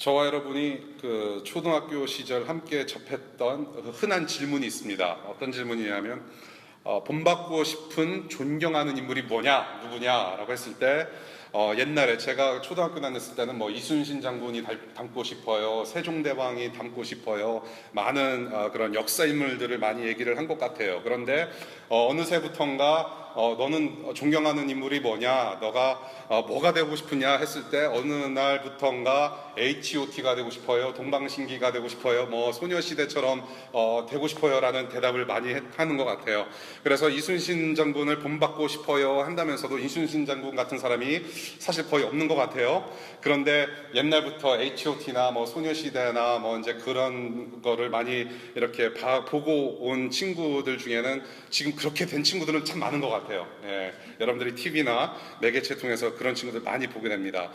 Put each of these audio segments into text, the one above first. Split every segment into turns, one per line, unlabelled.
저와 여러분이 그 초등학교 시절 함께 접했던 흔한 질문이 있습니다. 어떤 질문이냐면 본받고 싶은 존경하는 인물이 뭐냐, 누구냐라고 했을 때 옛날에 제가 초등학교 다녔을 때는 뭐 이순신 장군이 닮고 싶어요, 세종대왕이 닮고 싶어요, 많은 그런 역사 인물들을 많이 얘기를 한 것 같아요. 그런데 어느새부턴가 너는 존경하는 인물이 뭐냐, 너가 뭐가 되고 싶으냐 했을 때 어느 날부턴가 H.O.T가 되고 싶어요, 동방신기가 되고 싶어요, 뭐 소녀시대처럼 되고 싶어요라는 대답을 많이 하는 것 같아요. 그래서 이순신 장군을 본받고 싶어요 한다면서도 이순신 장군 같은 사람이 사실 거의 없는 것 같아요. 그런데 옛날부터 H.O.T나 뭐 소녀시대나 뭐 이제 그런 거를 많이 이렇게 보고 온 친구들 중에는 지금 그렇게 된 친구들은 참 많은 것 같아요. 예, 여러분들이 TV나 매개체 통해서 그런 친구들 많이 보게 됩니다.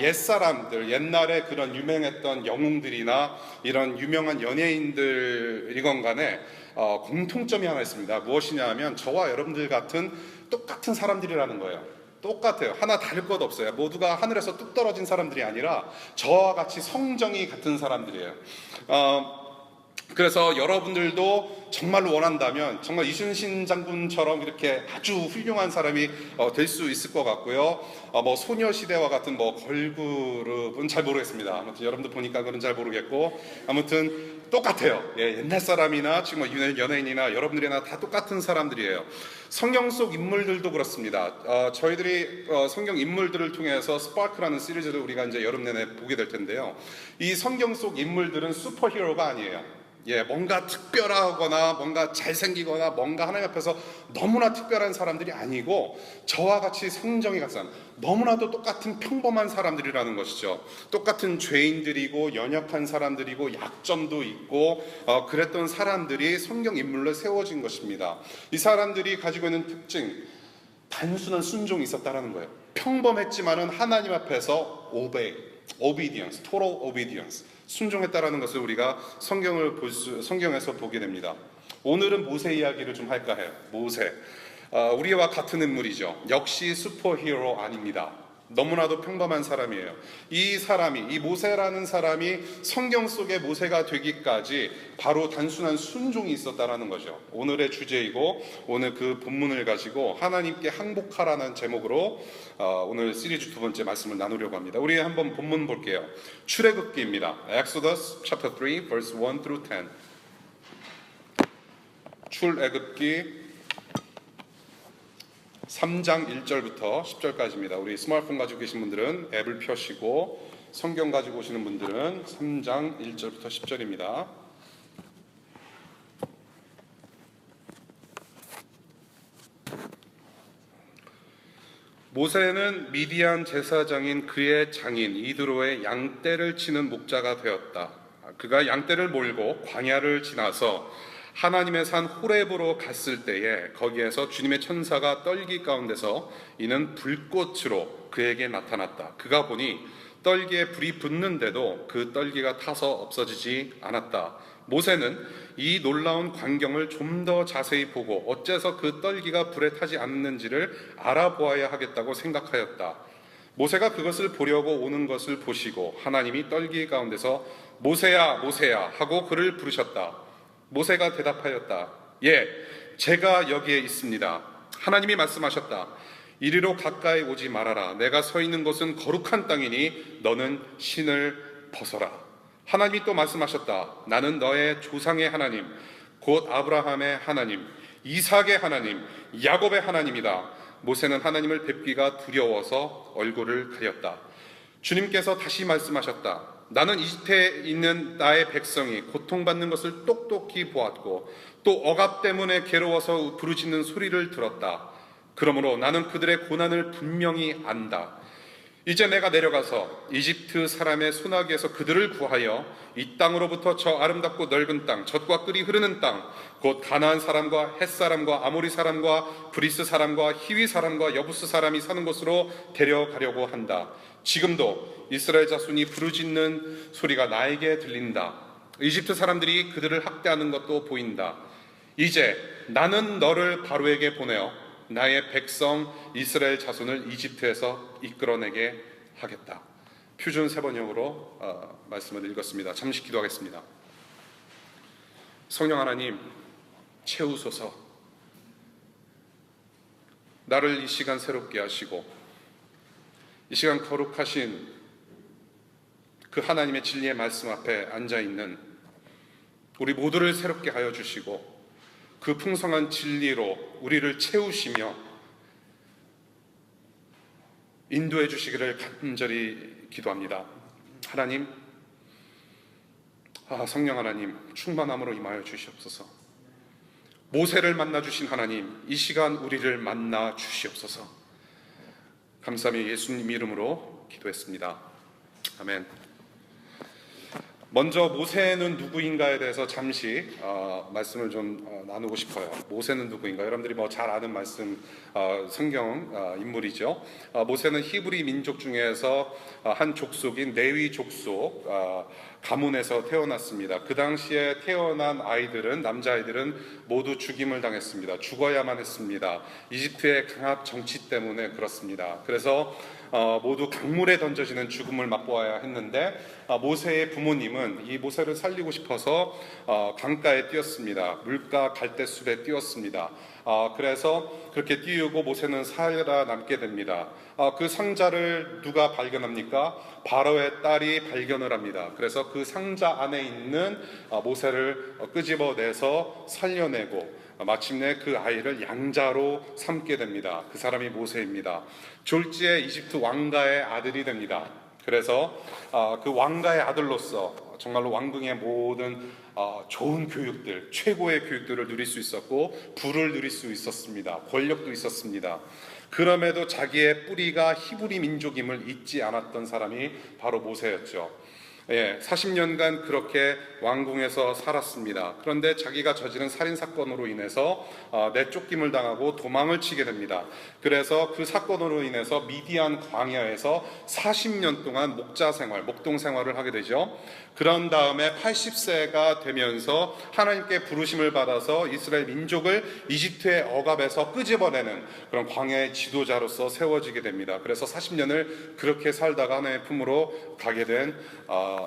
옛사람들, 옛날에 그런 유명했던 영웅들이나 이런 유명한 연예인들이건 간에 공통점이 하나 있습니다. 무엇이냐 하면 저와 여러분들 같은 똑같은 사람들이라는 거예요. 똑같아요. 하나 다를 것 없어요. 모두가 하늘에서 뚝 떨어진 사람들이 아니라 저와 같이 성정이 같은 사람들이에요. 그래서 여러분들도 정말로 원한다면 정말 이순신 장군처럼 이렇게 아주 훌륭한 사람이 될 수 있을 것 같고요. 뭐 소녀시대와 같은 뭐 걸그룹은 잘 모르겠습니다. 아무튼 여러분들 보니까 그건 잘 모르겠고, 아무튼 똑같아요. 예, 옛날 사람이나 지금 연예인이나 여러분들이나 다 똑같은 사람들이에요. 성경 속 인물들도 그렇습니다. 저희들이 성경 인물들을 통해서 스파크라는 시리즈를 우리가 이제 여름 내내 보게 될 텐데요. 이 성경 속 인물들은 슈퍼히어로가 아니에요. 예, 뭔가 특별하거나 뭔가 잘생기거나 뭔가 하나님 앞에서 너무나 특별한 사람들이 아니고 저와 같이 성정이 같은 사람, 너무나도 똑같은 평범한 사람들이라는 것이죠. 똑같은 죄인들이고 연약한 사람들이고 약점도 있고 그랬던 사람들이 성경 인물로 세워진 것입니다. 이 사람들이 가지고 있는 특징, 단순한 순종이 있었다는 거예요. 평범했지만은 하나님 앞에서 obedience, total obedience, 순종했다라는 것을 우리가 성경에서 보게 됩니다. 오늘은 모세 이야기를 좀 할까 해요. 모세, 우리와 같은 인물이죠. 역시 슈퍼히어로 아닙니다. 너무나도 평범한 사람이에요. 이 모세라는 사람이 성경 속의 모세가 되기까지 바로 단순한 순종이 있었다라는 거죠. 오늘의 주제이고 오늘 그 본문을 가지고 하나님께 항복하라는 제목으로 오늘 시리즈 두 번째 말씀을 나누려고 합니다. 우리 한번 본문 볼게요. 출애굽기입니다. Exodus chapter 3 verse 1 through 10. 출애굽기 3장 1절부터 10절까지입니다. 우리 스마트폰 가지고 계신 분들은 앱을 펴시고 성경 가지고 오시는 분들은 3장 1절부터 10절입니다. 모세는 미디안 제사장인 그의 장인 이드로의 양떼를 치는 목자가 되었다. 그가 양떼를 몰고 광야를 지나서 하나님의 산 호렙으로 갔을 때에 거기에서 주님의 천사가 떨기 가운데서 이는 불꽃으로 그에게 나타났다. 그가 보니 떨기에 불이 붙는데도 그 떨기가 타서 없어지지 않았다. 모세는 이 놀라운 광경을 좀 더 자세히 보고 어째서 그 떨기가 불에 타지 않는지를 알아보아야 하겠다고 생각하였다. 모세가 그것을 보려고 오는 것을 보시고 하나님이 떨기 가운데서 모세야 모세야 하고 그를 부르셨다. 모세가 대답하였다. 예, 제가 여기에 있습니다. 하나님이 말씀하셨다. 이리로 가까이 오지 말아라. 내가 서 있는 곳은 거룩한 땅이니 너는 신을 벗어라. 하나님이 또 말씀하셨다. 나는 너의 조상의 하나님, 곧 아브라함의 하나님, 이삭의 하나님, 야곱의 하나님이다. 모세는 하나님을 뵙기가 두려워서 얼굴을 가렸다. 주님께서 다시 말씀하셨다. 나는 이집트에 있는 나의 백성이 고통받는 것을 똑똑히 보았고 또 억압 때문에 괴로워서 부르짖는 소리를 들었다. 그러므로 나는 그들의 고난을 분명히 안다. 이제 내가 내려가서 이집트 사람의 소나기에서 그들을 구하여 이 땅으로부터 저 아름답고 넓은 땅, 젖과 꿀이 흐르는 땅, 곧 가나안 사람과 헷 사람과 아모리 사람과 브리스 사람과 히위 사람과 여부스 사람이 사는 곳으로 데려가려고 한다. 지금도 이스라엘 자손이 부르짖는 소리가 나에게 들린다. 이집트 사람들이 그들을 학대하는 것도 보인다. 이제 나는 너를 바로에게 보내어 나의 백성 이스라엘 자손을 이집트에서 이끌어내게 하겠다. 표준 세번역으로 말씀을 읽었습니다. 잠시 기도하겠습니다. 성령 하나님, 채우소서. 나를 이 시간 새롭게 하시고 이 시간 거룩하신 그 하나님의 진리의 말씀 앞에 앉아있는 우리 모두를 새롭게 하여 주시고 그 풍성한 진리로 우리를 채우시며 인도해 주시기를 간절히 기도합니다. 하나님, 성령 하나님, 충만함으로 임하여 주시옵소서. 모세를 만나 주신 하나님, 이 시간 우리를 만나 주시옵소서. 감사하며 예수님 이름으로 기도했습니다. 아멘. 먼저 모세는 누구인가에 대해서 잠시 말씀을 좀 나누고 싶어요. 모세는 누구인가? 여러분들이 뭐 잘 아는 말씀, 성경 인물이죠. 모세는 히브리 민족 중에서 한 족속인 레위 족속 가문에서 태어났습니다. 그 당시에 태어난 아이들은, 남자아이들은 모두 죽임을 당했습니다. 죽어야만 했습니다. 이집트의 강압 정치 때문에 그렇습니다. 그래서 모두 강물에 던져지는 죽음을 맛보아야 했는데 모세의 부모님은 이 모세를 살리고 싶어서 강가에 뛰었습니다. 물가 갈대숲에 뛰었습니다. 그래서 그렇게 띄우고 모세는 살아남게 됩니다. 그 상자를 누가 발견합니까? 바로의 딸이 발견을 합니다. 그래서 그 상자 안에 있는 모세를 끄집어내서 살려내고 마침내 그 아이를 양자로 삼게 됩니다. 그 사람이 모세입니다. 졸지에 이집트 왕가의 아들이 됩니다. 그래서 그 왕가의 아들로서 정말로 왕궁의 모든 좋은 교육들, 최고의 교육들을 누릴 수 있었고 부를 누릴 수 있었습니다. 권력도 있었습니다. 그럼에도 자기의 뿌리가 히브리 민족임을 잊지 않았던 사람이 바로 모세였죠. 40년간 그렇게 왕궁에서 살았습니다. 그런데 자기가 저지른 살인사건으로 인해서 내쫓김을 당하고 도망을 치게 됩니다. 그래서 그 사건으로 인해서 미디안 광야에서 40년 동안 목자 생활, 목동 생활을 하게 되죠. 그런 다음에 80세가 되면서 하나님께 부르심을 받아서 이스라엘 민족을 이집트의 억압에서 끄집어내는 그런 광야의 지도자로서 세워지게 됩니다. 그래서 40년을 그렇게 살다가 하나님의 품으로 가게 된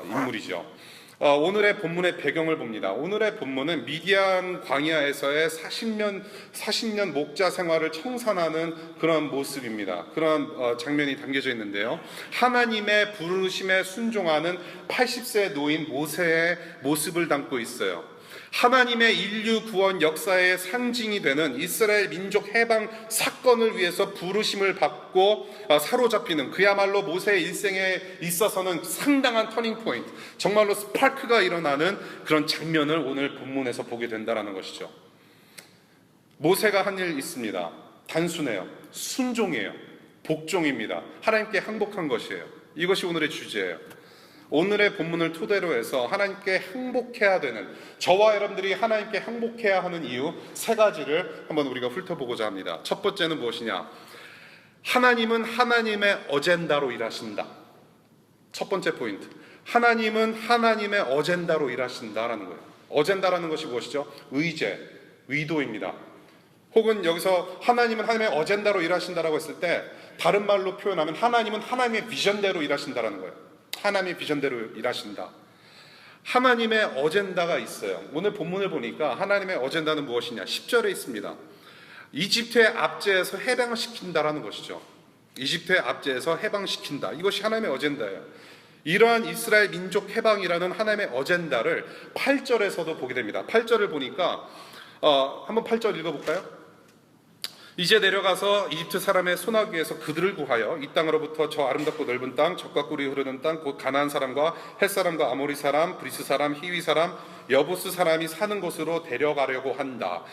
인물이죠. 오늘의 본문의 배경을 봅니다. 오늘의 본문은 미디안 광야에서의 40년 목자 생활을 청산하는 그런 모습입니다. 그런 장면이 담겨져 있는데요. 하나님의 부르심에 순종하는 80세 노인 모세의 모습을 담고 있어요. 하나님의 인류 구원 역사의 상징이 되는 이스라엘 민족 해방 사건을 위해서 부르심을 받고 사로잡히는, 그야말로 모세의 일생에 있어서는 상당한 터닝 포인트, 정말로 스파크가 일어나는 그런 장면을 오늘 본문에서 보게 된다는 것이죠. 모세가 한 일 있습니다. 단순해요. 순종이에요. 복종입니다. 하나님께 항복한 것이에요. 이것이 오늘의 주제예요. 오늘의 본문을 토대로 해서 하나님께 항복해야 되는, 저와 여러분들이 하나님께 항복해야 하는 이유 3가지를 한번 우리가 훑어보고자 합니다. 첫 번째는 무엇이냐? 하나님은 하나님의 어젠다로 일하신다. 첫 번째 포인트, 하나님은 하나님의 어젠다로 일하신다라는 거예요. 어젠다라는 것이 무엇이죠? 의제, 의도입니다. 혹은 여기서 하나님은 하나님의 어젠다로 일하신다라고 했을 때 다른 말로 표현하면 하나님은 하나님의 비전대로 일하신다라는 거예요. 하나님의 비전대로 일하신다. 하나님의 어젠다가 있어요. 오늘 본문을 보니까 하나님의 어젠다는 무엇이냐? 10절에 있습니다. 이집트의 압제에서 해방시킨다라는 것이죠. 이집트의 압제에서 해방시킨다. 이것이 하나님의 어젠다예요. 이러한 이스라엘 민족 해방이라는 하나님의 어젠다를 8절에서도 보게 됩니다. 8절을 보니까 한번 8절 읽어볼까요? 이제 내려가서 이집트 사람의 소나기에서 그들을 구하여 이 땅으로부터 저 아름답고 넓은 땅, 젖과 꿀이 흐르는 땅, 곧 가나안 사람과 헷 사람과 아모리 사람, 브리스 사람, 히위 사람, 여부스 사람이 사는 곳으로 데려가려고 한다.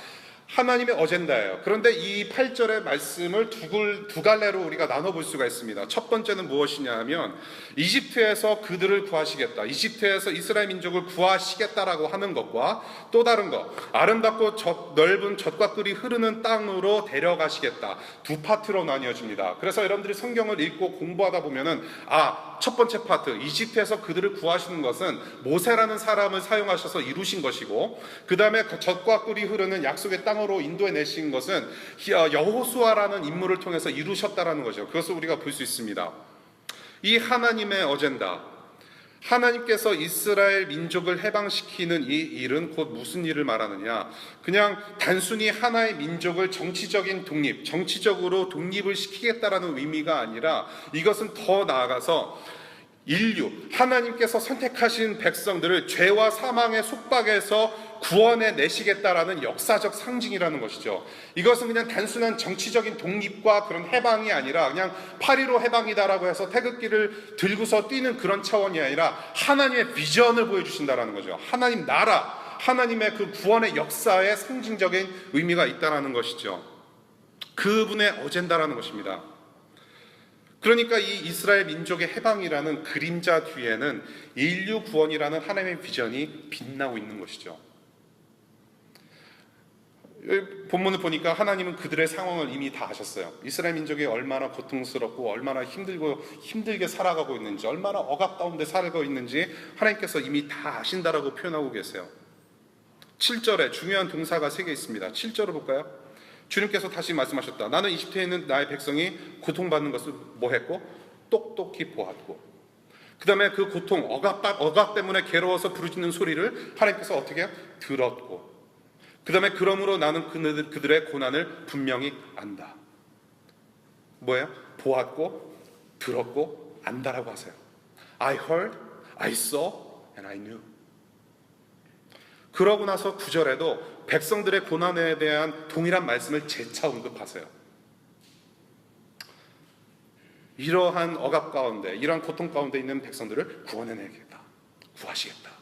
하나님의 어젠다예요. 그런데 이 8절의 말씀을 두 갈래로 우리가 나눠볼 수가 있습니다. 첫 번째는 무엇이냐 하면 이집트에서 그들을 구하시겠다, 이집트에서 이스라엘 민족을 구하시겠다라고 하는 것과 또 다른 것, 아름답고 넓은 젖과 꿀이 흐르는 땅으로 데려가시겠다, 두 파트로 나뉘어집니다. 그래서 여러분들이 성경을 읽고 공부하다 보면은 첫 번째 파트, 이집트에서 그들을 구하시는 것은 모세라는 사람을 사용하셔서 이루신 것이고, 그 다음에 젖과 꿀이 흐르는 약속의 땅으로 인도해 내신 것은 여호수아라는 인물을 통해서 이루셨다라는 거죠. 그것을 우리가 볼 수 있습니다. 이 하나님의 어젠다, 하나님께서 이스라엘 민족을 해방시키는 이 일은 곧 무슨 일을 말하느냐? 그냥 단순히 하나의 민족을 정치적인 독립, 정치적으로 독립을 시키겠다라는 의미가 아니라 이것은 더 나아가서 인류, 하나님께서 선택하신 백성들을 죄와 사망의 속박에서 구원해 내시겠다라는 역사적 상징이라는 것이죠. 이것은 그냥 단순한 정치적인 독립과 그런 해방이 아니라 그냥 8.15 해방이다라고 해서 태극기를 들고서 뛰는 그런 차원이 아니라 하나님의 비전을 보여주신다라는 거죠. 하나님 나라, 하나님의 그 구원의 역사에 상징적인 의미가 있다라는 것이죠. 그분의 어젠다라는 것입니다. 그러니까 이 이스라엘 민족의 해방이라는 그림자 뒤에는 인류 구원이라는 하나님의 비전이 빛나고 있는 것이죠. 본문을 보니까 하나님은 그들의 상황을 이미 다 아셨어요. 이스라엘 민족이 얼마나 고통스럽고 얼마나 힘들게 살아가고 있는지, 얼마나 억압 가운데 살고 있는지 하나님께서 이미 다 아신다라고 표현하고 계세요. 7절에 중요한 동사가 3개 있습니다. 7절을 볼까요? 주님께서 다시 말씀하셨다. 나는 이집트에 있는 나의 백성이 고통받는 것을 뭐 했고? 똑똑히 보았고. 그 다음에 그 고통, 억압 때문에 괴로워서 부르짖는 소리를 하나님께서 어떻게 해요? 들었고. 그 다음에 그러므로 나는 그들의 고난을 분명히 안다. 뭐예요? 보았고, 들었고, 안다라고 하세요. I heard, I saw, and I knew. 그러고 나서 9절에도 백성들의 고난에 대한 동일한 말씀을 재차 언급하세요. 이러한 억압 가운데, 이러한 고통 가운데 있는 백성들을 구원해내겠다, 구하시겠다.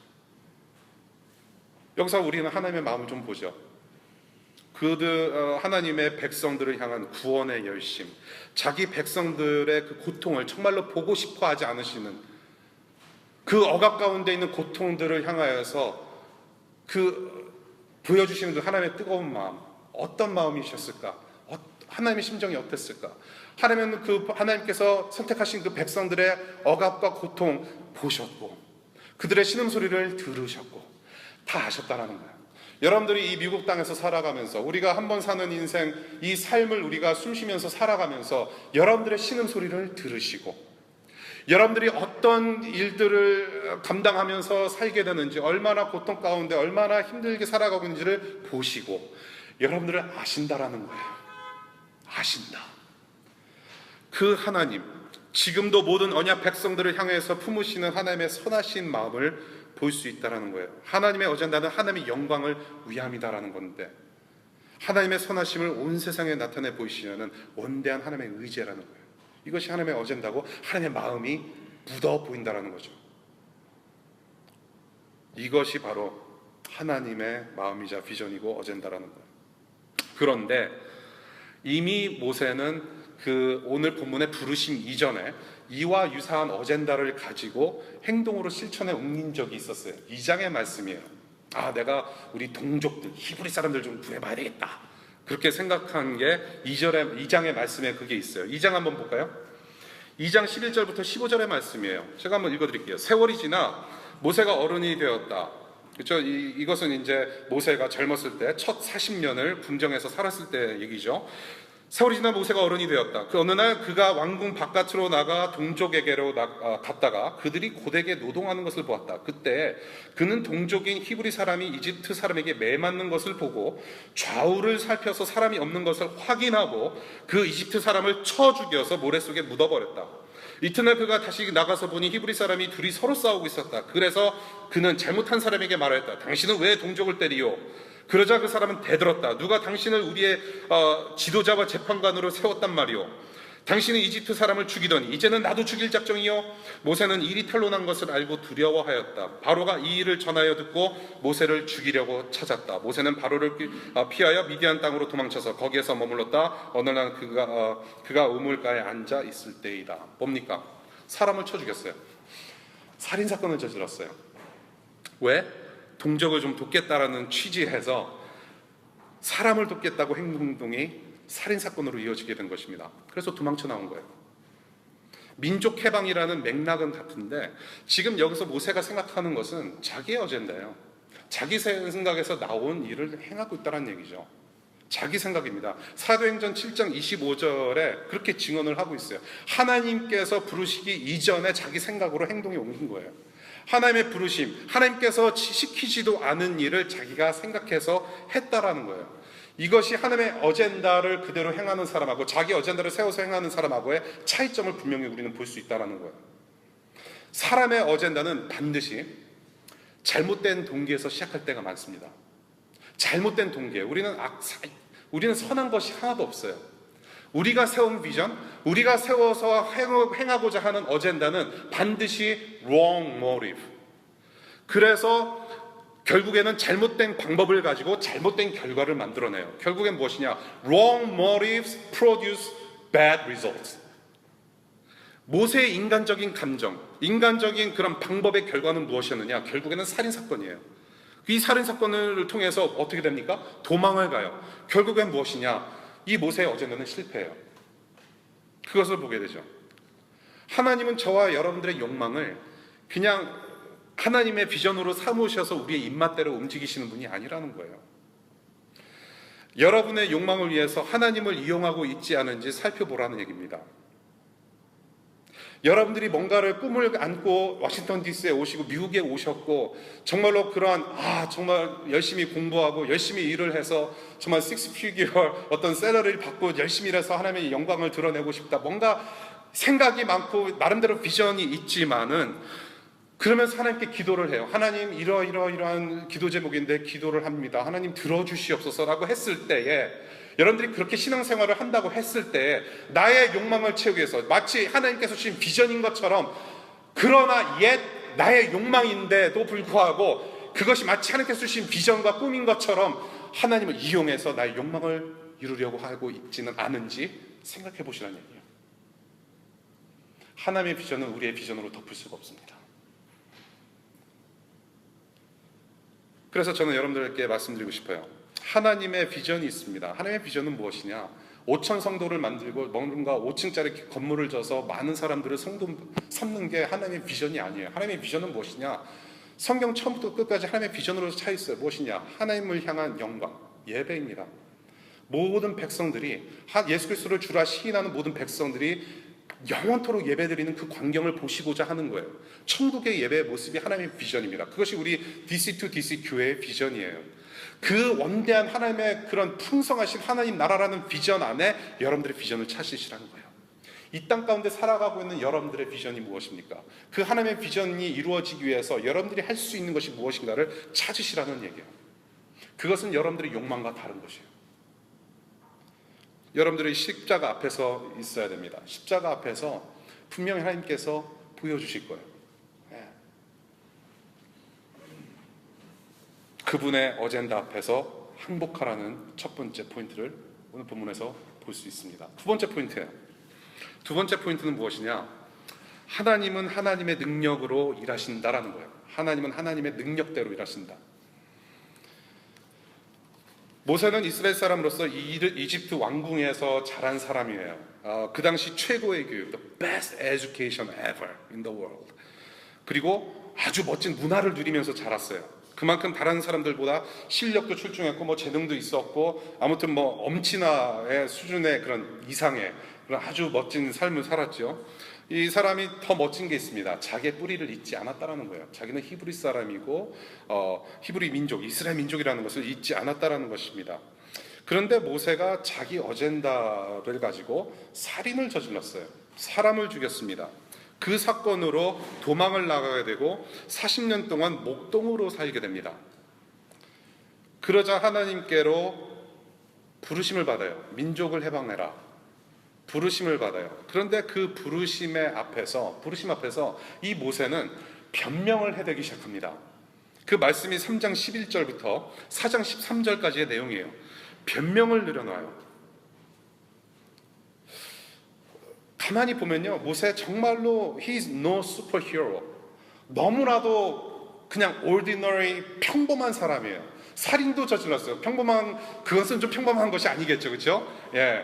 여기서 우리는 하나님의 마음을 좀 보죠. 하나님의 백성들을 향한 구원의 열심, 자기 백성들의 그 고통을 정말로 보고 싶어 하지 않으시는, 그 억압 가운데 있는 고통들을 향하여서 보여주시는 그 하나님의 뜨거운 마음, 어떤 마음이셨을까? 하나님의 심정이 어땠을까? 하나님께서 선택하신 그 백성들의 억압과 고통 보셨고, 그들의 신음소리를 들으셨고, 다 아셨다라는 거예요. 여러분들이 이 미국 땅에서 살아가면서, 우리가 한 번 사는 인생, 이 삶을 우리가 숨쉬면서 살아가면서 여러분들의 신음소리를 들으시고, 여러분들이 어떤 일들을 감당하면서 살게 되는지, 얼마나 고통 가운데 얼마나 힘들게 살아가고 있는지를 보시고 여러분들을 아신다라는 거예요. 아신다. 그 하나님, 지금도 모든 언약 백성들을 향해서 품으시는 하나님의 선하신 마음을 볼 수 있다라는 거예요. 하나님의 어젠다는 하나님의 영광을 위함이다라는 건데, 하나님의 선하심을 온 세상에 나타내 보이시려는 원대한 하나님의 의지라는 거예요. 이것이 하나님의 어젠다고 하나님의 마음이 묻어 보인다라는 거죠. 이것이 바로 하나님의 마음이자 비전이고 어젠다라는 거예요. 그런데 이미 모세는 그 오늘 본문의 부르심 이전에 이와 유사한 어젠다를 가지고 행동으로 실천에 옮긴 적이 있었어요. 2장의 말씀이에요. 내가 우리 동족들, 히브리 사람들 좀 구해봐야 되겠다, 그렇게 생각한 게 2장의 말씀에 그게 있어요. 2장 한번 볼까요? 2장 11절부터 15절의 말씀이에요. 제가 한번 읽어드릴게요. 세월이 지나 모세가 어른이 되었다. 그렇죠? 이것은 이제 모세가 젊었을 때 첫 40년을 궁정에서 살았을 때 얘기죠. 세월이 지나 모세가 어른이 되었다. 그 어느 날 그가 왕궁 바깥으로 나가 동족에게로 갔다가 그들이 고되게 노동하는 것을 보았다. 그때 그는 동족인 히브리 사람이 이집트 사람에게 매맞는 것을 보고 좌우를 살펴서 사람이 없는 것을 확인하고 그 이집트 사람을 쳐 죽여서 모래 속에 묻어버렸다. 이튿날 그가 다시 나가서 보니 히브리 사람이 둘이 서로 싸우고 있었다. 그래서 그는 잘못한 사람에게 말하였다. 당신은 왜 동족을 때리요? 그러자 그 사람은 대들었다. 누가 당신을 우리의 지도자와 재판관으로 세웠단 말이오? 당신은 이집트 사람을 죽이더니 이제는 나도 죽일 작정이요? 모세는 일이 탄로난 것을 알고 두려워하였다. 바로가 이 일을 전하여 듣고 모세를 죽이려고 찾았다. 모세는 바로를 피하여 미디안 땅으로 도망쳐서 거기에서 머물렀다. 어느 날 그가 우물가에 앉아 있을 때이다. 뭡니까? 사람을 쳐 죽였어요. 살인사건을 저질렀어요. 왜? 동족을 좀 돕겠다라는 취지에서 사람을 돕겠다고 행동이 살인사건으로 이어지게 된 것입니다. 그래서 도망쳐 나온 거예요. 민족 해방이라는 맥락은 같은데 지금 여기서 모세가 생각하는 것은 자기의 어젠다예요. 자기 생각에서 나온 일을 행하고 있다는 얘기죠. 자기 생각입니다. 사도행전 7장 25절에 그렇게 증언을 하고 있어요. 하나님께서 부르시기 이전에 자기 생각으로 행동에 옮긴 거예요. 하나님의 부르심, 하나님께서 시키지도 않은 일을 자기가 생각해서 했다라는 거예요. 이것이 하나님의 어젠다를 그대로 행하는 사람하고 자기 어젠다를 세워서 행하는 사람하고의 차이점을 분명히 우리는 볼 수 있다는 거예요. 사람의 어젠다는 반드시 잘못된 동기에서 시작할 때가 많습니다. 잘못된 동기에 우리는 선한 것이 하나도 없어요. 우리가 세운 비전, 우리가 세워서 행하고자 하는 어젠다는 반드시 wrong motive. 그래서 결국에는 잘못된 방법을 가지고 잘못된 결과를 만들어내요. 결국엔 무엇이냐? Wrong motives produce bad results. 모세의 인간적인 감정, 인간적인 그런 방법의 결과는 무엇이었느냐? 결국에는 살인사건이에요. 이 살인사건을 통해서 어떻게 됩니까? 도망을 가요. 결국엔 무엇이냐? 이 모세의 어젠다는 실패해요. 그것을 보게 되죠. 하나님은 저와 여러분들의 욕망을 그냥 하나님의 비전으로 삼으셔서 우리의 입맛대로 움직이시는 분이 아니라는 거예요. 여러분의 욕망을 위해서 하나님을 이용하고 있지 않은지 살펴보라는 얘기입니다. 여러분들이 뭔가를 꿈을 안고 워싱턴 DC에 오시고 미국에 오셨고 정말로 그러한 정말 열심히 공부하고 열심히 일을 해서 정말 6피규어 어떤 셀러리를 받고 열심히 일해서 하나님의 영광을 드러내고 싶다. 뭔가 생각이 많고 나름대로 비전이 있지만은 그러면서 하나님께 기도를 해요. 하나님 이러한 기도 제목인데 기도를 합니다. 하나님 들어주시옵소서라고 했을 때에 여러분들이 그렇게 신앙생활을 한다고 했을 때 나의 욕망을 채우기 위해서 마치 하나님께서 주신 비전인 것처럼 그러나 옛 나의 욕망인데도 불구하고 그것이 마치 하나님께서 주신 비전과 꿈인 것처럼 하나님을 이용해서 나의 욕망을 이루려고 하고 있지는 않은지 생각해 보시라는 얘기예요. 하나님의 비전은 우리의 비전으로 덮을 수가 없습니다. 그래서 저는 여러분들께 말씀드리고 싶어요. 하나님의 비전이 있습니다. 하나님의 비전은 무엇이냐? 5천 성도를 만들고 뭔가 5층짜리 건물을 져서 많은 사람들을 성도 삼는 게 하나님의 비전이 아니에요. 하나님의 비전은 무엇이냐? 성경 처음부터 끝까지 하나님의 비전으로 차 있어요. 무엇이냐? 하나님을 향한 영광, 예배입니다. 모든 백성들이 예수 그리스도를 주라 시인하는 모든 백성들이 영원토록 예배드리는 그 광경을 보시고자 하는 거예요. 천국의 예배의 모습이 하나님의 비전입니다. 그것이 우리 DC2DC 교회의 비전이에요. 그 원대한 하나님의 그런 풍성하신 하나님 나라라는 비전 안에 여러분들의 비전을 찾으시라는 거예요. 이 땅 가운데 살아가고 있는 여러분들의 비전이 무엇입니까? 그 하나님의 비전이 이루어지기 위해서 여러분들이 할 수 있는 것이 무엇인가를 찾으시라는 얘기예요. 그것은 여러분들의 욕망과 다른 것이에요. 여러분들이 십자가 앞에서 있어야 됩니다. 십자가 앞에서 분명히 하나님께서 보여주실 거예요. 그분의 어젠다 앞에서 항복하라는 첫 번째 포인트를 오늘 본문에서 볼 수 있습니다. 두 번째 포인트예요. 두 번째 포인트는 무엇이냐? 하나님은 하나님의 능력으로 일하신다라는 거예요. 하나님은 하나님의 능력대로 일하신다. 모세는 이스라엘 사람으로서 이집트 왕궁에서 자란 사람이에요. 그 당시 최고의 교육, the best education ever in the world. 그리고 아주 멋진 문화를 누리면서 자랐어요. 그만큼 다른 사람들보다 실력도 출중했고 재능도 있었고 아무튼 엄친아의 수준의 그런 이상의 그런 아주 멋진 삶을 살았죠. 이 사람이 더 멋진 게 있습니다. 자기의 뿌리를 잊지 않았다라는 거예요. 자기는 히브리 사람이고 히브리 민족, 이스라엘 민족이라는 것을 잊지 않았다라는 것입니다. 그런데 모세가 자기 어젠다를 가지고 살인을 저질렀어요. 사람을 죽였습니다. 그 사건으로 도망을 나가게 되고 40년 동안 목동으로 살게 됩니다. 그러자 하나님께로 부르심을 받아요. 민족을 해방해라. 부르심을 받아요. 그런데 그 부르심 앞에서 이 모세는 변명을 해대기 시작합니다. 그 말씀이 3장 11절부터 4장 13절까지의 내용이에요. 변명을 늘어놔요. 가만히 보면요, 모세 정말로 he's no superhero. 너무나도 그냥 ordinary 평범한 사람이에요. 살인도 저질렀어요. 그것은 좀 평범한 것이 아니겠죠, 그렇죠? 예.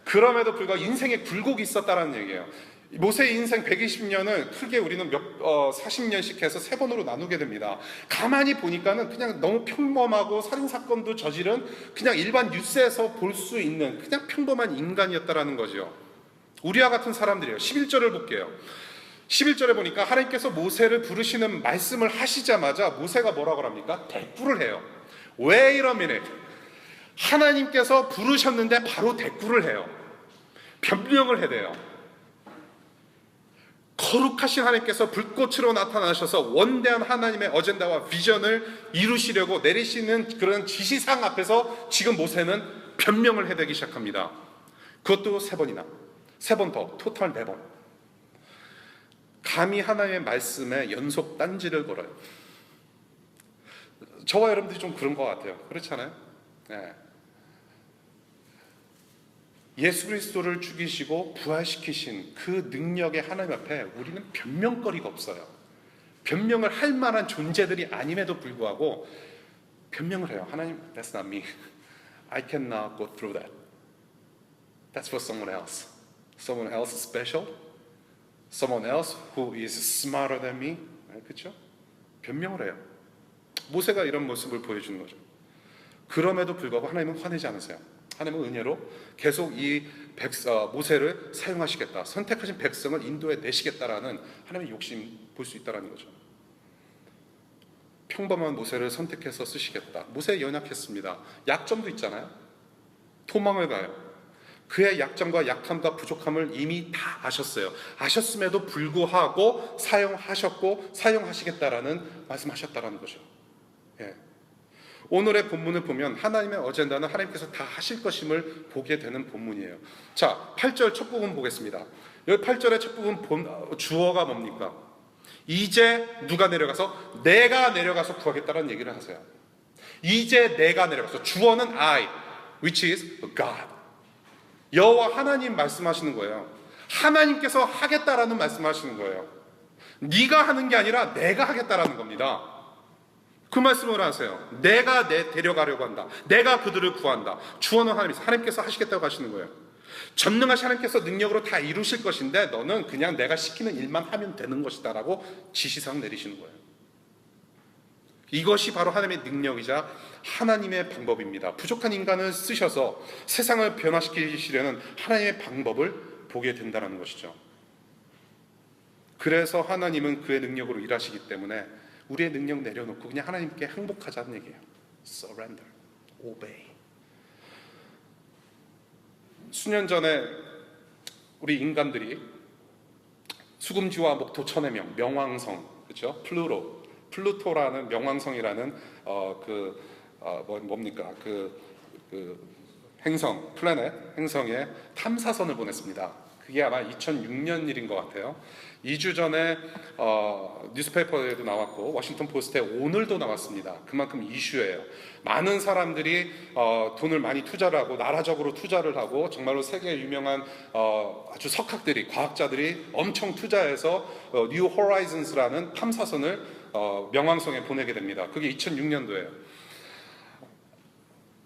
그럼에도 불구하고 인생에 굴곡이 있었다는 얘기예요. 모세의 인생 120년을 크게 우리는 40년씩 해서 3번으로 나누게 됩니다. 가만히 보니까는 그냥 너무 평범하고 살인사건도 저지른 그냥 일반 뉴스에서 볼 수 있는 그냥 평범한 인간이었다라는 거죠. 우리와 같은 사람들이에요. 11절을 볼게요. 11절에 보니까 하나님께서 모세를 부르시는 말씀을 하시자마자 모세가 뭐라고 합니까? 대꾸를 해요. Wait a minute. 하나님께서 부르셨는데 바로 대꾸를 해요. 변명을 해대요. 거룩하신 하나님께서 불꽃으로 나타나셔서 원대한 하나님의 어젠다와 비전을 이루시려고 내리시는 그런 지시사항 앞에서 지금 모세는 변명을 해대기 시작합니다. 그것도 3번이나 3번 더, 토탈 4번. 감히 하나님의 말씀에 연속 딴지를 걸어요. 저와 여러분들이 좀 그런 것 같아요. 그렇잖아요? 네. 예수 그리스도를 죽이시고 부활시키신 그 능력의 하나님 앞에 우리는 변명거리가 없어요. 변명을 할 만한 존재들이 아님에도 불구하고 변명을 해요. 하나님, that's not me. I cannot go through that. That's for someone else. Someone else special. Someone else who is smarter than me. 그렇죠? 변명을 해요. 모세가 이런 모습을 보여주는 거죠. 그럼에도 불구하고 하나님은 화내지 않으세요. 하나님은 은혜로 계속 이 모세를 사용하시겠다. 선택하신 백성을 인도해 내시겠다라는 하나님의 욕심 볼 수 있다는 거죠. 평범한 모세를 선택해서 쓰시겠다. 모세 연약했습니다. 약점도 있잖아요. 도망을 가요. 그의 약점과 약함과 부족함을 이미 다 아셨어요. 아셨음에도 불구하고 사용하셨고 사용하시겠다라는 말씀하셨다라는 거죠. 예. 오늘의 본문을 보면 하나님의 어젠다는 하나님께서 다 하실 것임을 보게 되는 본문이에요. 자, 8절 첫 부분 보겠습니다. 여기 8절의 첫 부분 주어가 뭡니까? 이제 누가 내려가서 내가 내려가서 구하겠다는 얘기를 하세요. 이제 내가 내려가서, 주어는 I, which is God. 여호와 하나님 말씀하시는 거예요. 하나님께서 하겠다라는 말씀하시는 거예요. 네가 하는 게 아니라 내가 하겠다라는 겁니다. 그 말씀을 하세요. 내가 데려가려고 한다. 내가 그들을 구한다. 주어는 하나님께서 하시겠다고 하시는 거예요. 전능하신 하나님께서 능력으로 다 이루실 것인데 너는 그냥 내가 시키는 일만 하면 되는 것이다 라고 지시사항 내리시는 거예요. 이것이 바로 하나님의 능력이자 하나님의 방법입니다. 부족한 인간을 쓰셔서 세상을 변화시키시려는 하나님의 방법을 보게 된다는 것이죠. 그래서 하나님은 그의 능력으로 일하시기 때문에 우리의 능력 내려놓고 그냥 하나님께 항복하자는 얘기예요. Surrender, obey. 수년 전에 우리 인간들이 수금지와 목토 천해명, 명왕성, 그렇죠? 플루토라는 명왕성이라는 뭡니까? 그 행성, 플래닛 행성에 탐사선을 보냈습니다. 그게 아마 2006년 일인 것 같아요. 2주 전에 뉴스페이퍼에도 나왔고 워싱턴 포스트에 오늘도 나왔습니다. 그만큼 이슈예요. 많은 사람들이 돈을 많이 투자를 하고 나라적으로 투자를 하고 정말로 세계 유명한 아주 석학들이, 과학자들이 엄청 투자해서 뉴 호라이즌스라는 탐사선을 명왕성에 보내게 됩니다. 그게 2006년도예요.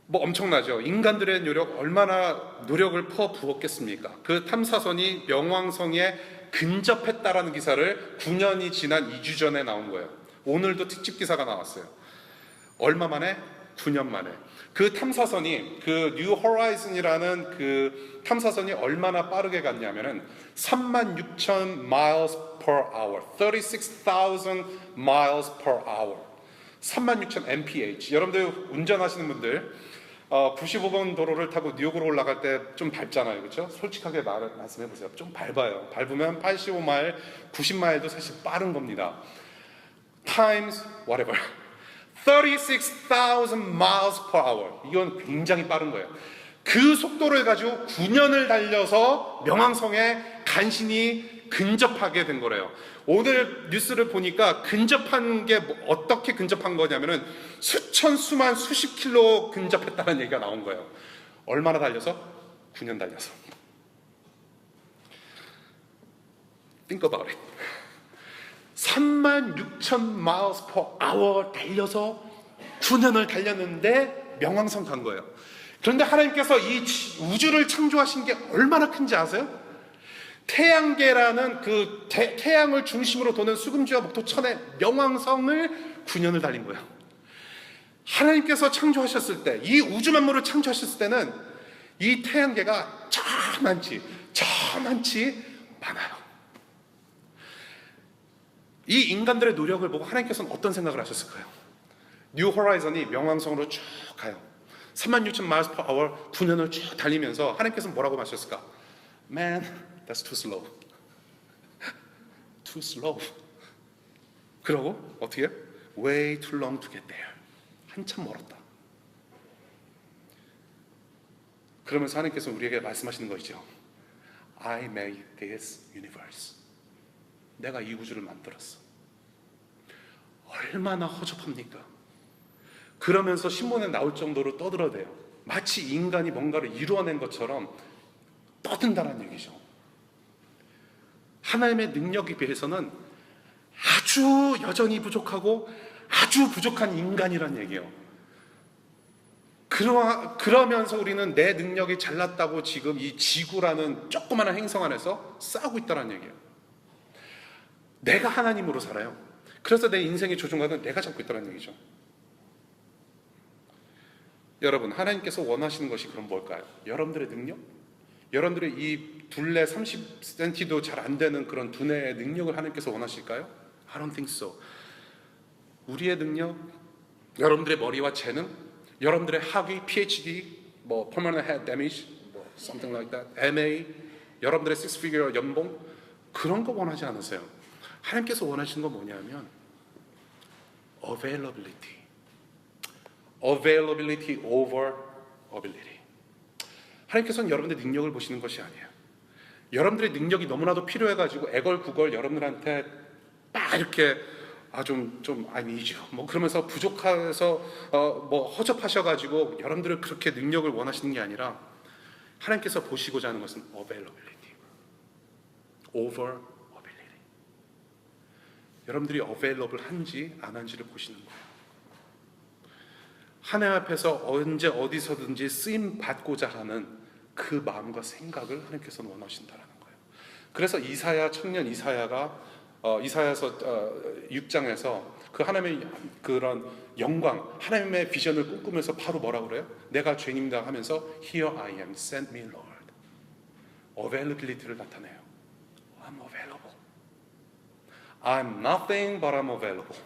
뭐 엄청나죠. 인간들의 노력, 얼마나 노력을 퍼부었겠습니까? 그 탐사선이 명왕성에 근접했다라는 기사를 9년이 지난 2주 전에 나온 거예요. 오늘도 특집 기사가 나왔어요. 얼마 만에? 9년 만에. 그 탐사선이, 그 뉴 호라이즌이라는 그 탐사선이 얼마나 빠르게 갔냐면은 36,000 miles per hour, 36,000 miles per hour, 36,000 mph. 여러분들 운전하시는 분들 95번 도로를 타고 뉴욕으로 올라갈 때 좀 밟잖아요. 그렇죠? 솔직하게 말씀해 보세요. 좀 밟아요. 밟으면 85마일, 90마일도 사실 빠른 겁니다. Times whatever. 36,000 miles per hour. 이건 굉장히 빠른 거예요. 그 속도를 가지고 9년을 달려서 명왕성에 간신히 근접하게 된 거래요. 오늘 뉴스를 보니까 근접한 게 어떻게 근접한 거냐면은 수천, 수십 킬로 근접했다는 얘기가 나온 거예요. 얼마나 달려서? 9년 달려서. Think about it. 36,000 miles per hour 달려서 9년을 달렸는데 명왕성 간 거예요. 그런데 하나님께서 이 우주를 창조하신 게 얼마나 큰지 아세요? 태양계라는 그 태양을 중심으로 도는 수금지와 목토천의 명왕성을 9년을 달린 거예요. 하나님께서 창조하셨을 때, 이 우주 만물을 창조하셨을 때는 이 태양계가 저만치 많아요. 이 인간들의 노력을 보고 하나님께서는 어떤 생각을 하셨을까요? 뉴 호라이즌이 명왕성으로 쭉 가요. 36,000 miles per hour 9년을 쭉 달리면서 하나님께서는 뭐라고 하셨을까? Man, that's too slow. Too slow. 그러고 어떻게 해요? Way too long to get there. 한참 멀었다. 그러면서 하나님께서 우리에게 말씀하시는 것이죠. I made this universe. 내가 이 우주를 만들었어. 얼마나 허접합니까? 그러면서 신문에 나올 정도로 떠들어대요. 마치 인간이 뭔가를 이루어낸 것처럼 떠든다는 얘기죠. 하나님의 능력에 비해서는 아주 여전히 부족하고 아주 부족한 인간이란 얘기예요. 그러면서 우리는 내 능력이 잘났다고 지금 이 지구라는 조그마한 행성 안에서 싸우고 있다는 얘기예요. 내가 하나님으로 살아요. 그래서 내 인생의 조종관은 내가 잡고 있다는 얘기죠. 여러분, 하나님께서 원하시는 것이 그럼 뭘까요? 여러분들의 능력? 여러분들의 이 둘레 30cm도 잘 안 되는 그런 두뇌의 능력을 하나님께서 원하실까요? I don't think so. 우리의 능력, 여러분들의 머리와 재능, 여러분들의 학위, PhD, 뭐 permanent head damage, 뭐 something like that, MA, 여러분들의 six figure 연봉, 그런 거 원하지 않으세요. 하나님께서 원하시는 건 뭐냐면 availability. availability over ability. 하나님께서는 여러분들의 능력을 보시는 것이 아니에요. 여러분들의 능력이 너무나도 필요해가지고 애걸구걸 여러분들한테 막 이렇게 좀 아니죠. 뭐 그러면서 부족해서 뭐 허접하셔가지고 여러분들을 그렇게 능력을 원하시는 게 아니라 하나님께서 보시고자 하는 것은 availability, over ability. 여러분들이 available 한지 안 한지를 보시는 거예요. 하나님 앞에서 언제 어디서든지 쓰임 받고자 하는 그 마음과 생각을 하나님께서는 원하신다라는 거예요. 그래서 이사야 청년 이사야가 이사야서 6장에서 그 하나님의 그런 영광, 하나님의 비전을 꿈꾸면서 바로 뭐라고 그래요? 내가 죄인입니다 하면서 Here I am, send me Lord. availability를 나타내요. I'm available. I'm nothing but I'm available.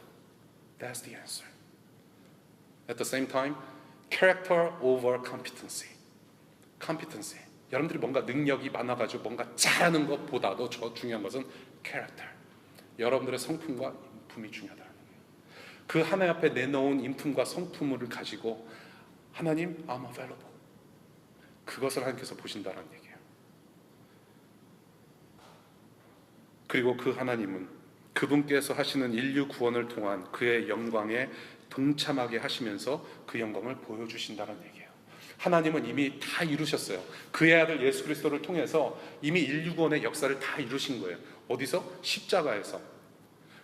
That's the answer. At the same time, character over competency. competency. 여러분들이 뭔가 능력이 많아가지고 뭔가 잘하는 것보다도 더 중요한 것은 character. 여러분들의 성품과 인품이 중요하다는 거예요. 그 하나님 앞에 내놓은 인품과 성품을 가지고 하나님, I'm available. 그것을 하나님께서 보신다는 얘기예요. 그리고 그 하나님은 그분께서 하시는 인류 구원을 통한 그의 영광에 동참하게 하시면서 그 영광을 보여주신다는 얘기예요. 하나님은 이미 다 이루셨어요. 그의 아들 예수 그리스도를 통해서 이미 인류 구원의 역사를 다 이루신 거예요. 어디서? 십자가에서.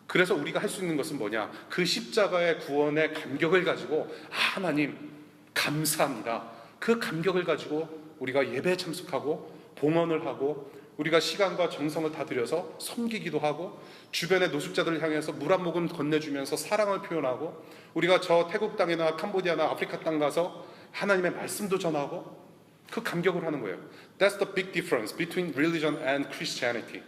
그래서 우리가 할 수 있는 것은 뭐냐? 그 십자가의 구원의 감격을 가지고 하나님 감사합니다. 그 감격을 가지고 우리가 예배에 참석하고 봉헌을 하고 우리가 시간과 정성을 다 들여서 섬기기도 하고 주변의 노숙자들을 향해서 물 한 모금 건네주면서 사랑을 표현하고 우리가 저 태국 땅이나 캄보디아나 아프리카 땅 가서 하나님의 말씀도 전하고 그 감격을 하는 거예요. That's the big difference between religion and Christianity.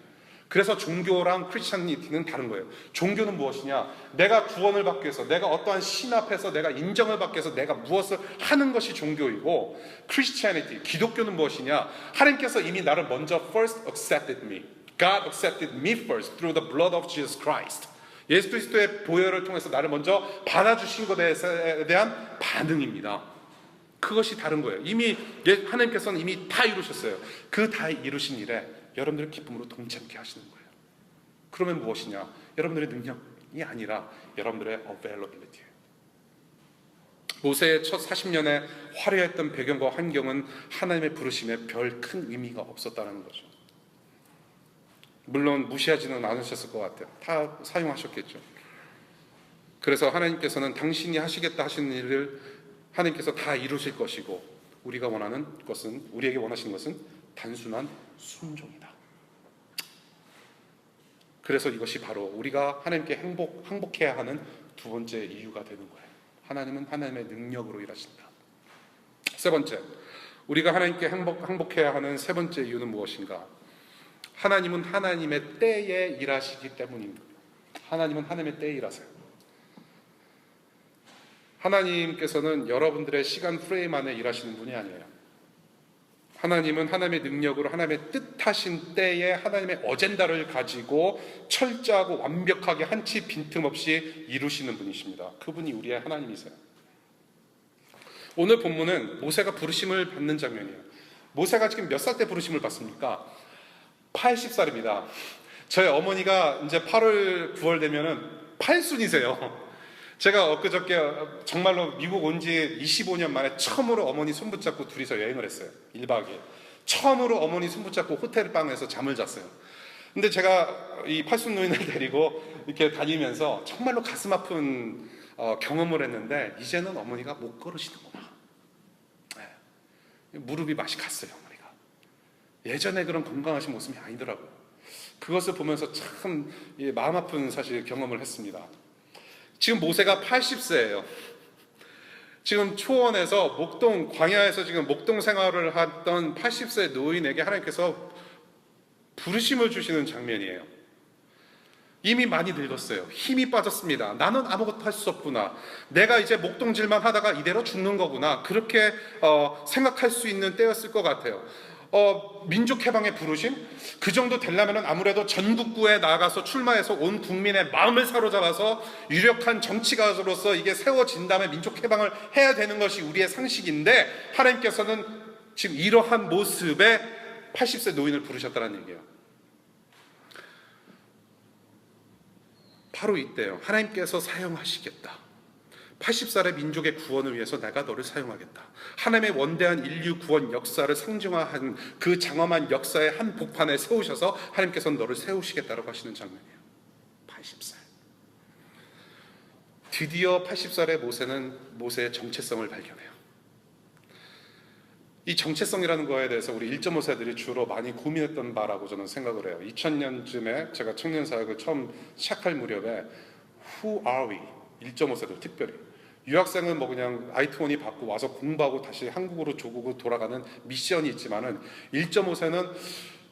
그래서 종교랑 크리스천리티는 다른 거예요. 종교는 무엇이냐? 내가 구원을 받기 위해서, 내가 어떠한 신 앞에서 내가 인정을 받기 위해서 내가 무엇을 하는 것이 종교이고, 크리스천리티, 기독교는 무엇이냐? 하나님께서 이미 나를 먼저 first accepted me. God accepted me first through the blood of Jesus Christ. 예수 그리스도의 보혈을 통해서 나를 먼저 받아주신 것에 대한 반응입니다. 그것이 다른 거예요. 이미 하나님께서는 이미 다 이루셨어요. 그 다 이루신 일에 여러분들의 기쁨으로 동참케 하시는 거예요. 그러면 무엇이냐? 여러분들의 능력이 아니라 여러분들의 availability예요. 모세의 첫 40년의 화려했던 배경과 환경은 하나님의 부르심에 별 큰 의미가 없었다는 거죠. 물론 무시하지는 않으셨을 것 같아요. 다 사용하셨겠죠. 그래서 하나님께서는 당신이 하시겠다 하시는 일을 하나님께서 다 이루실 것이고 우리가 원하는 것은, 우리에게 원하시는 것은 단순한 순종이다. 그래서 이것이 바로 우리가 하나님께 항복해야 하는 두 번째 이유가 되는 거예요. 하나님은 하나님의 능력으로 일하신다. 세 번째, 우리가 하나님께 항복해야 하는 세 번째 이유는 무엇인가? 하나님은 하나님의 때에 일하시기 때문입니다. 하나님은 하나님의 때에 일하세요. 하나님께서는 여러분들의 시간 프레임 안에 일하시는 분이 아니에요. 하나님은 하나님의 능력으로 하나님의 뜻하신 때에 하나님의 어젠다를 가지고 철저하고 완벽하게 한치 빈틈없이 이루시는 분이십니다. 그분이 우리의 하나님이세요. 오늘 본문은 모세가 부르심을 받는 장면이에요. 모세가 지금 몇 살 때 부르심을 받습니까? 80살입니다. 저희 어머니가 이제 8월, 9월 되면은 8순이세요. 제가 엊그저께 정말로 미국 온 지 25년 만에 처음으로 어머니 손 붙잡고 둘이서 여행을 했어요. 1박 2일. 처음으로 어머니 손 붙잡고 호텔 방에서 잠을 잤어요. 근데 제가 이 팔순 노인을 데리고 이렇게 다니면서 정말로 가슴 아픈 경험을 했는데, 이제는 어머니가 못 걸으시는구나. 네. 무릎이 맛이 갔어요, 어머니가. 예전에 그런 건강하신 모습이 아니더라고요. 그것을 보면서 참 마음 아픈 사실 경험을 했습니다. 지금 모세가 80세예요. 지금 초원에서 목동, 광야에서 지금 목동 생활을 하던 80세 노인에게 하나님께서 부르심을 주시는 장면이에요. 이미 많이 늙었어요. 힘이 빠졌습니다. 나는 아무것도 할 수 없구나. 내가 이제 목동질만 하다가 이대로 죽는 거구나. 그렇게 생각할 수 있는 때였을 것 같아요. 민족 해방의 부르심? 그 정도 되려면 아무래도 전국구에 나가서 출마해서 온 국민의 마음을 사로잡아서 유력한 정치가로서 이게 세워진 다음에 민족 해방을 해야 되는 것이 우리의 상식인데, 하나님께서는 지금 이러한 모습의 80세 노인을 부르셨다는 얘기예요. 바로 이때요. 하나님께서 사용하시겠다. 80살의 민족의 구원을 위해서 내가 너를 사용하겠다. 하나님의 원대한 인류 구원 역사를 상징화한 그 장엄한 역사의 한 복판에 세우셔서 하나님께서는 너를 세우시겠다라고 하시는 장면이에요. 80살. 드디어 80살의 모세는 모세의 정체성을 발견해요. 이 정체성이라는 거에 대해서 우리 1.5세들이 주로 많이 고민했던 바라고 저는 생각을 해요. 2000년쯤에 제가 청년 사역을 처음 시작할 무렵에 Who are we? 1.5세들 특별히 유학생은 뭐 그냥 I-20 받고 와서 공부하고 다시 한국으로 조국으로 돌아가는 미션이 있지만은 1.5세는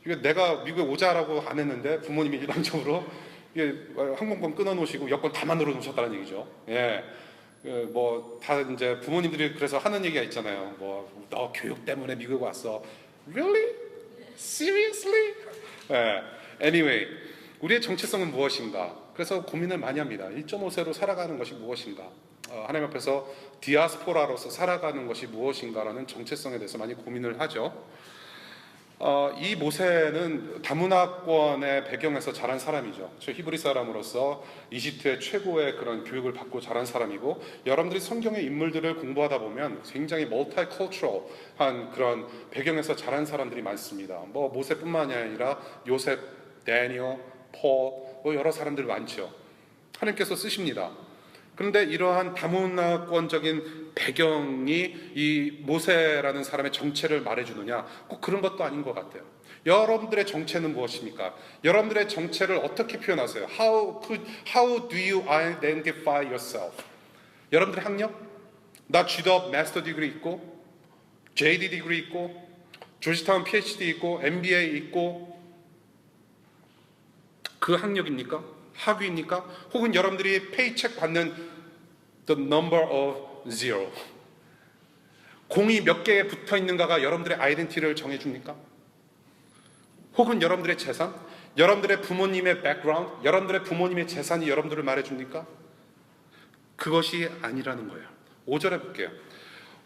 이게 내가 미국에 오자라고 안 했는데 부모님이 일방적으로 이게 항공권 끊어놓으시고 여권 다 만들어 놓으셨다는 얘기죠. 예. 뭐 다 이제 부모님들이 그래서 하는 얘기가 있잖아요. 뭐 너 교육 때문에 미국 왔어. Really? Seriously? 예. Anyway, 우리의 정체성은 무엇인가? 그래서 고민을 많이 합니다. 1.5세로 살아가는 것이 무엇인가? 하나님 앞에서 디아스포라로서 살아가는 것이 무엇인가라는 정체성에 대해서 많이 고민을 하죠. 이 모세는 다문화권의 배경에서 자란 사람이죠. 저 히브리 사람으로서 이집트의 최고의 그런 교육을 받고 자란 사람이고, 여러분들이 성경의 인물들을 공부하다 보면 굉장히 멀티컬처럴한 그런 배경에서 자란 사람들이 많습니다. 뭐 모세뿐만이 아니라 요셉, 다니엘, 폴, 뭐 여러 사람들 많죠. 하나님께서 쓰십니다. 그런데 이러한 다문화권적인 배경이 이 모세라는 사람의 정체를 말해주느냐? 꼭 그런 것도 아닌 것 같아요. 여러분들의 정체는 무엇입니까? 여러분들의 정체를 어떻게 표현하세요? How do you identify yourself? 여러분들의 학력? 나 GD업 마스터 디그리 있고, JD 디그리 있고, 조지타운 PhD 있고, MBA 있고, 그 학력입니까? 학위입니까? 혹은 여러분들이 페이책 받는 the number of zero, 공이 몇 개에 붙어 있는가가 여러분들의 아이덴티티를 정해줍니까? 혹은 여러분들의 재산, 여러분들의 부모님의 백그라운드, 여러분들의 부모님의 재산이 여러분들을 말해줍니까? 그것이 아니라는 거예요. 5절에 볼게요.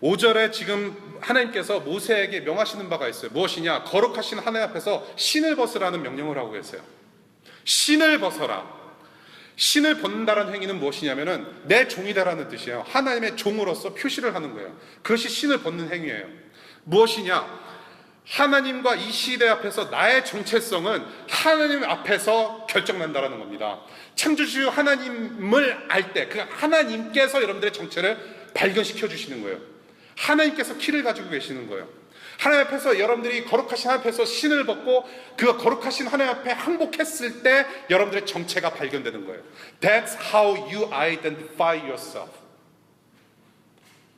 5절에 지금 하나님께서 모세에게 명하시는 바가 있어요. 무엇이냐? 거룩하신 하나님 앞에서 신을 벗으라는 명령을 하고 계세요. 신을 벗어라. 신을 벗는다는 행위는 무엇이냐면은 내 종이다라는 뜻이에요. 하나님의 종으로서 표시를 하는 거예요. 그것이 신을 벗는 행위예요. 무엇이냐? 하나님과 이 시대 앞에서 나의 정체성은 하나님 앞에서 결정난다라는 겁니다. 창조주 하나님을 알 때 그 하나님께서 여러분들의 정체를 발견시켜 주시는 거예요. 하나님께서 키를 가지고 계시는 거예요. 하나님 앞에서 여러분들이 거룩하신 하나님 앞에서 신을 벗고 그 거룩하신 하나님 앞에 항복했을 때 여러분들의 정체가 발견되는 거예요. That's how you identify yourself.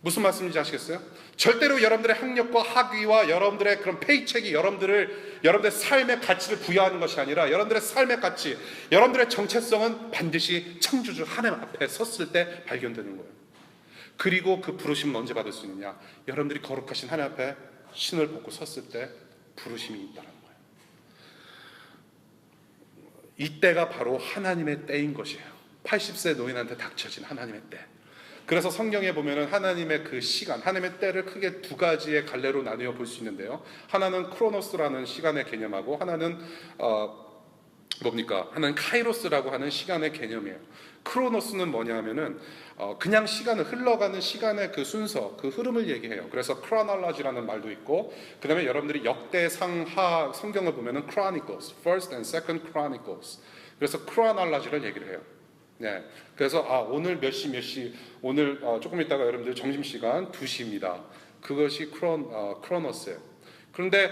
무슨 말씀인지 아시겠어요? 절대로 여러분들의 학력과 학위와 여러분들의 그런 페이첵이 여러분들의 삶의 가치를 부여하는 것이 아니라 여러분들의 삶의 가치, 여러분들의 정체성은 반드시 창조주 하나님 앞에 섰을 때 발견되는 거예요. 그리고 그 부르심은 언제 받을 수 있느냐? 여러분들이 거룩하신 하나님 앞에 신을 벗고 섰을 때 부르심이 있다는 거예요. 이때가 바로 하나님의 때인 것이에요. 80세 노인한테 닥쳐진 하나님의 때. 그래서 성경에 보면은 하나님의 그 시간, 하나님의 때를 크게 두 가지의 갈래로 나누어 볼 수 있는데요. 하나는 크로노스라는 시간의 개념하고 하나는 하나는 카이로스라고 하는 시간의 개념이에요. 크로노스는 뭐냐면은 그냥 시간을 흘러가는 시간의 그 순서, 그 흐름을 얘기해요. 그래서 크로놀로지라는 말도 있고, 그다음에 여러분들이 역대상하 성경을 보면은 Chronicles, First and Second Chronicles. 그래서 크로놀로지를 얘기를 해요. 네, 그래서 오늘 몇 시 오늘 조금 있다가 여러분들 점심시간 2시입니다. 그것이 크로노스예요. 그런데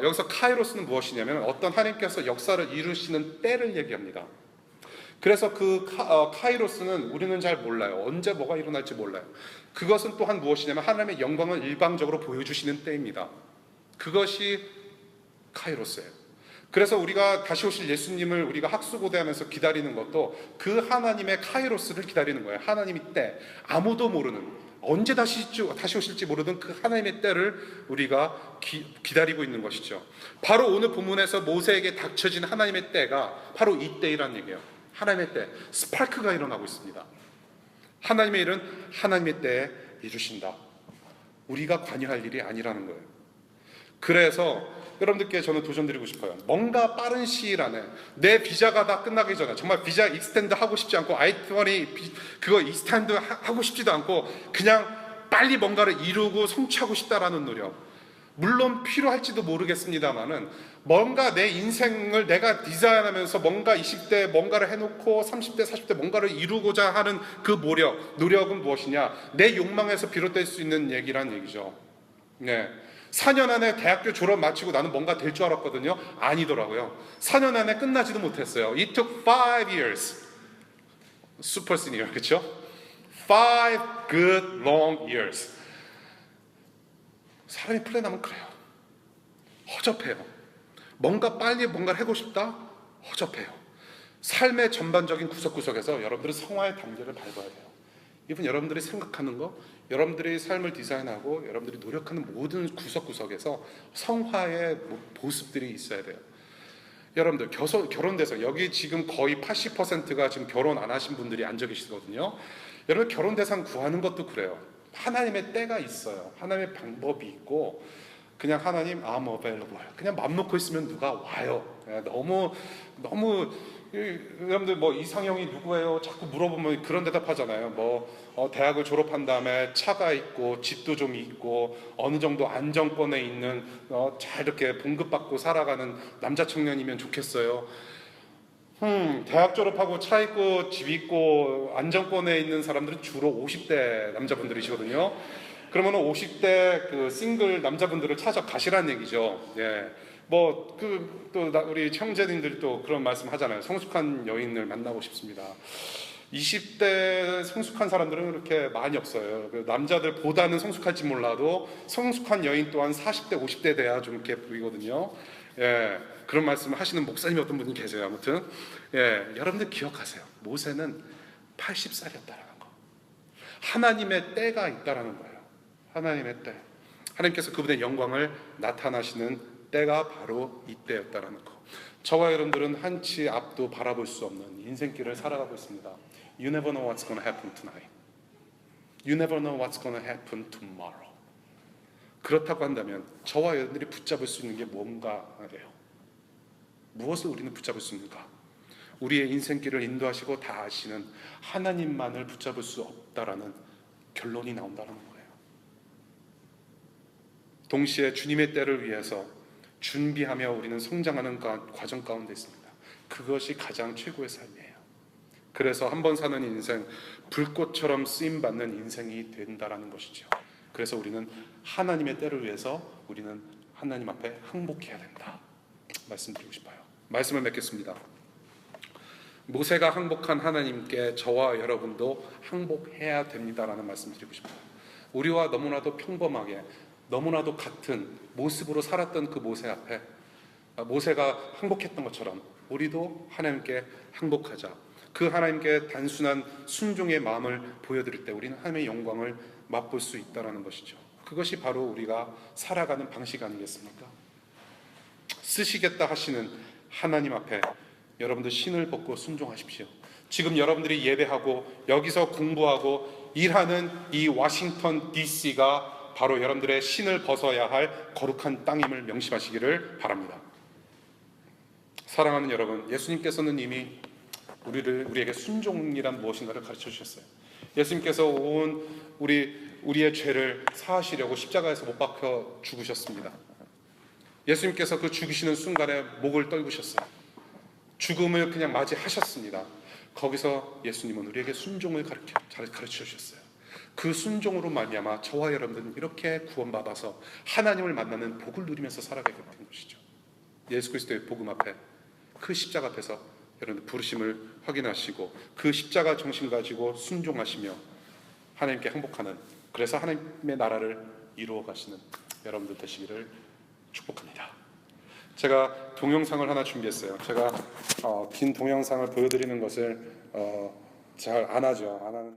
여기서 카이로스는 무엇이냐면 어떤 하나님께서 역사를 이루시는 때를 얘기합니다. 그래서 그 카이로스는 우리는 잘 몰라요. 언제 뭐가 일어날지 몰라요. 그것은 또한 무엇이냐면 하나님의 영광을 일방적으로 보여주시는 때입니다. 그것이 카이로스예요. 그래서 우리가 다시 오실 예수님을 우리가 학수고대하면서 기다리는 것도 그 하나님의 카이로스를 기다리는 거예요. 하나님의 때, 아무도 모르는, 언제 다시 오실지 모르는 그 하나님의 때를 우리가 기다리고 있는 것이죠. 바로 오늘 본문에서 모세에게 닥쳐진 하나님의 때가 바로 이 때이란 얘기예요. 하나님의 때, 스파크가 일어나고 있습니다. 하나님의 일은 하나님의 때에 이루신다. 우리가 관여할 일이 아니라는 거예요. 그래서 여러분들께 저는 도전드리고 싶어요. 뭔가 빠른 시일 안에 내 비자가 다 끝나기 전에, 정말 비자 익스텐드 하고 싶지 않고 I-20 그거 익스텐드 하고 싶지도 않고 그냥 빨리 뭔가를 이루고 성취하고 싶다라는 노력, 물론 필요할지도 모르겠습니다만은 뭔가 내 인생을 내가 디자인하면서 뭔가 20대 뭔가를 해놓고 30대 40대 뭔가를 이루고자 하는 그 노력은 무엇이냐? 내 욕망에서 비롯될 수 있는 얘기란 얘기죠. 네. 4년 안에 대학교 졸업 마치고 나는 뭔가 될 줄 알았거든요. 아니더라고요. 4년 안에 끝나지도 못했어요. It took 5 years. 슈퍼 시니어, 그렇죠? 5 good long years. 사람이 플랜하면 그래요. 허접해요. 뭔가 빨리 뭔가를 하고 싶다? 허접해요. 삶의 전반적인 구석구석에서 여러분들은 성화의 단계를 밟아야 돼요. 이분 여러분들이 생각하는 거, 여러분들이 삶을 디자인하고 여러분들이 노력하는 모든 구석구석에서 성화의 모습들이 있어야 돼요. 여러분들 결혼돼서 여기 지금 거의 80%가 지금 결혼 안 하신 분들이 앉아 계시거든요. 여러분 결혼 대상 구하는 것도 그래요. 하나님의 때가 있어요. 하나님의 방법이 있고 그냥 하나님 I'm available. 그냥 맘 놓고 있으면 누가 와요. 너무 여러분들 뭐 이상형이 누구예요? 자꾸 물어보면 그런 대답하잖아요. 대학을 졸업한 다음에 차가 있고 집도 좀 있고 어느 정도 안정권에 있는 잘 이렇게 봉급받고 살아가는 남자 청년이면 좋겠어요. 대학 졸업하고 차 있고 집 있고 안정권에 있는 사람들은 주로 50대 남자분들이시거든요. 그러면 50대 그 싱글 남자분들을 찾아가시라는 얘기죠. 예. 우리 형제님들이 또 그런 말씀 하잖아요. 성숙한 여인을 만나고 싶습니다. 20대 성숙한 사람들은 그렇게 많이 없어요. 남자들보다는 성숙할지 몰라도 성숙한 여인 또한 40대, 50대 돼야 좀 이렇게 보이거든요. 예, 그런 말씀을 하시는 목사님이 어떤 분이 계세요. 아무튼 여러분들 기억하세요. 모세는 80살이었다라는 거. 하나님의 때가 있다라는 거예요. 하나님의 때. 하나님께서 그분의 영광을 나타나시는 때가 바로 이때였다라는 거. 저와 여러분들은 한치 앞도 바라볼 수 없는 인생길을 살아가고 있습니다. You never know what's going to happen tonight. You never know what's going to happen tomorrow. 그렇다고 한다면 저와 여러분들이 붙잡을 수 있는 게 뭔가래요. 무엇을 우리는 붙잡을 수 있는가? 우리의 인생길을 인도하시고 다 아시는 하나님만을 붙잡을 수 없다라는 결론이 나온다는 거예요. 동시에 주님의 때를 위해서 준비하며 우리는 성장하는 과정 가운데 있습니다. 그것이 가장 최고의 삶이에요. 그래서 한 번 사는 인생, 불꽃처럼 쓰임받는 인생이 된다라는 것이죠. 그래서 우리는 하나님의 때를 위해서 우리는 하나님 앞에 항복해야 된다. 말씀드리고 싶어요. 말씀을 맺겠습니다. 모세가 항복한 하나님께 저와 여러분도 항복해야 됩니다라는 말씀 드리고 싶어요. 우리와 너무나도 평범하게 너무나도 같은 모습으로 살았던 그 모세 앞에 모세가 항복했던 것처럼 우리도 하나님께 항복하자. 그 하나님께 단순한 순종의 마음을 보여드릴 때 우리는 하나님의 영광을 맛볼 수 있다는 것이죠. 그것이 바로 우리가 살아가는 방식 아니겠습니까? 쓰시겠다 하시는 하나님 앞에 여러분들 신을 벗고 순종하십시오. 지금 여러분들이 예배하고 여기서 공부하고 일하는 이 워싱턴 DC가 바로 여러분들의 신을 벗어야 할 거룩한 땅임을 명심하시기를 바랍니다. 사랑하는 여러분, 예수님께서는 이미 우리에게 순종이란 무엇인가를 가르쳐 주셨어요. 예수님께서 온 우리의 죄를 사하시려고 십자가에서 못 박혀 죽으셨습니다. 예수님께서 그 죽으시는 순간에 목을 떨구셨어요. 죽음을 그냥 맞이하셨습니다. 거기서 예수님은 우리에게 순종을 가르쳐 주셨어요. 그 순종으로 말미암아 저와 여러분들은 이렇게 구원받아서 하나님을 만나는 복을 누리면서 살아가게 된 것이죠. 예수 그리스도의 복음 앞에 그 십자가 앞에서 여러분들 부르심을 확인하시고 그 십자가 정신 가지고 순종하시며 하나님께 항복하는, 그래서 하나님의 나라를 이루어 가시는 여러분들 되시기를 축복합니다. 제가 동영상을 하나 준비했어요. 제가 긴 동영상을 보여드리는 것을 잘 안 하죠. 안 하는